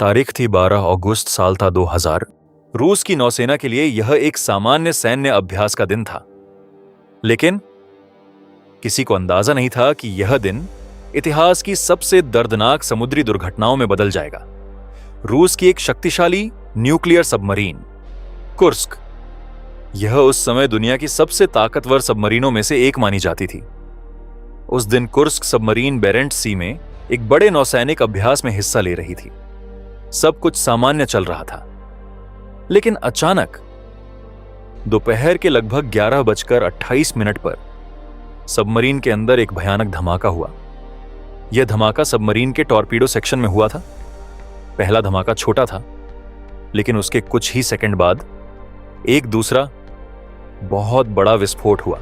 तारीख थी 12 अगस्त साल था 2000। रूस की नौसेना के लिए यह एक सामान्य सैन्य अभ्यास का दिन था, लेकिन किसी को अंदाजा नहीं था कि यह दिन इतिहास की सबसे दर्दनाक समुद्री दुर्घटनाओं में बदल जाएगा। रूस की एक शक्तिशाली न्यूक्लियर सबमरीन कुर्स्क, यह उस समय दुनिया की सबसे ताकतवर सबमरीनों में से एक मानी जाती थी। उस दिन कुर्स्क सबमरीन बेरेंट सी में एक बड़े नौसैनिक अभ्यास में हिस्सा ले रही थी। सब कुछ सामान्य चल रहा था, लेकिन अचानक दोपहर के लगभग 11:28 पर सबमरीन के अंदर एक भयानक धमाका हुआ। यह धमाका सबमरीन के टॉर्पीडो सेक्शन में हुआ था। पहला धमाका छोटा था, लेकिन उसके कुछ ही सेकंड बाद एक दूसरा बहुत बड़ा विस्फोट हुआ।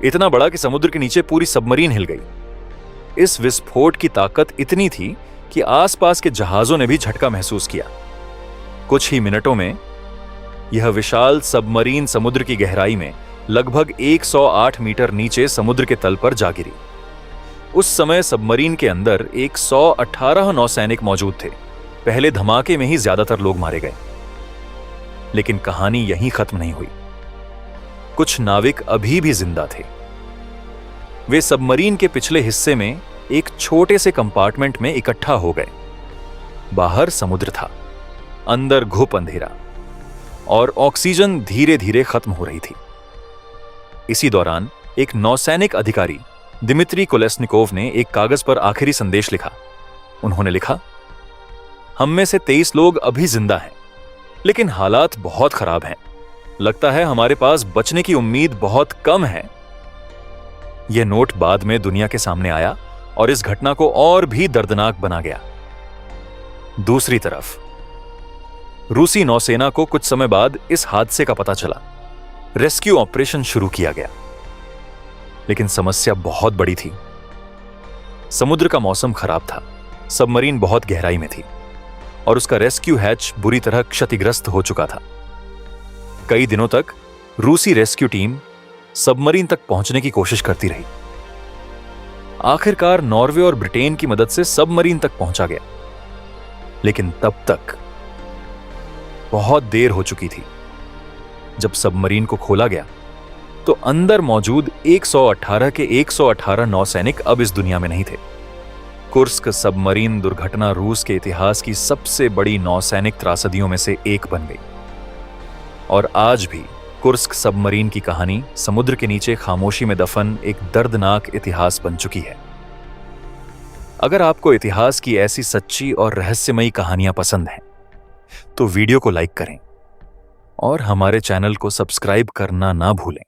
इतना बड़ा कि समुद्र के नीचे पूरी सबमरीन हिल गई। इस विस्फोट की ताकत इतनी थी कि आसपास के जहाजों ने भी झटका महसूस किया। कुछ ही मिनटों में यह विशाल सबमरीन समुद्र की गहराई में लगभग 108 मीटर नीचे समुद्र के तल पर जा गिरी। उस समय सबमरीन के अंदर 118 नौसैनिक मौजूद थे। पहले धमाके में ही ज्यादातर लोग मारे गए, लेकिन कहानी यहीं खत्म नहीं हुई। कुछ नाविक अभी भी जिंदा थे। वे सबमरीन के पिछले हिस्से में एक छोटे से कंपार्टमेंट में इकट्ठा हो गए। बाहर समुद्र था, अंदर घुप अंधेरा, और ऑक्सीजन धीरे धीरे खत्म हो रही थी। इसी दौरान एक नौसैनिक अधिकारी दिमित्री कोलेस्निकोव ने एक कागज पर आखिरी संदेश लिखा। उन्होंने लिखा, हम में से 23 लोग अभी जिंदा हैं, लेकिन हालात बहुत खराब हैं। लगता है हमारे पास बचने की उम्मीद बहुत कम है। यह नोट बाद में दुनिया के सामने आया और इस घटना को और भी दर्दनाक बना गया। दूसरी तरफ रूसी नौसेना को कुछ समय बाद इस हादसे का पता चला। रेस्क्यू ऑपरेशन शुरू किया गया, लेकिन समस्या बहुत बड़ी थी। समुद्र का मौसम खराब था, सबमरीन बहुत गहराई में थी और उसका रेस्क्यू हैच बुरी तरह क्षतिग्रस्त हो चुका था। कई दिनों तक रूसी रेस्क्यू टीम सबमरीन तक पहुंचने की कोशिश करती रही। आखिरकार नॉर्वे और ब्रिटेन की मदद से सबमरीन तक पहुंचा गया, लेकिन तब तक बहुत देर हो चुकी थी। जब सबमरीन को खोला गया तो अंदर मौजूद 118 के 118 नौसैनिक अब इस दुनिया में नहीं थे। कुर्स्क सबमरीन दुर्घटना रूस के इतिहास की सबसे बड़ी नौसैनिक त्रासदियों में से एक बन गई, और आज भी कुर्स्क सबमरीन की कहानी समुद्र के नीचे खामोशी में दफन एक दर्दनाक इतिहास बन चुकी है। अगर आपको इतिहास की ऐसी सच्ची और रहस्यमयी कहानियां पसंद हैं, तो वीडियो को लाइक करें और हमारे चैनल को सब्सक्राइब करना ना भूलें।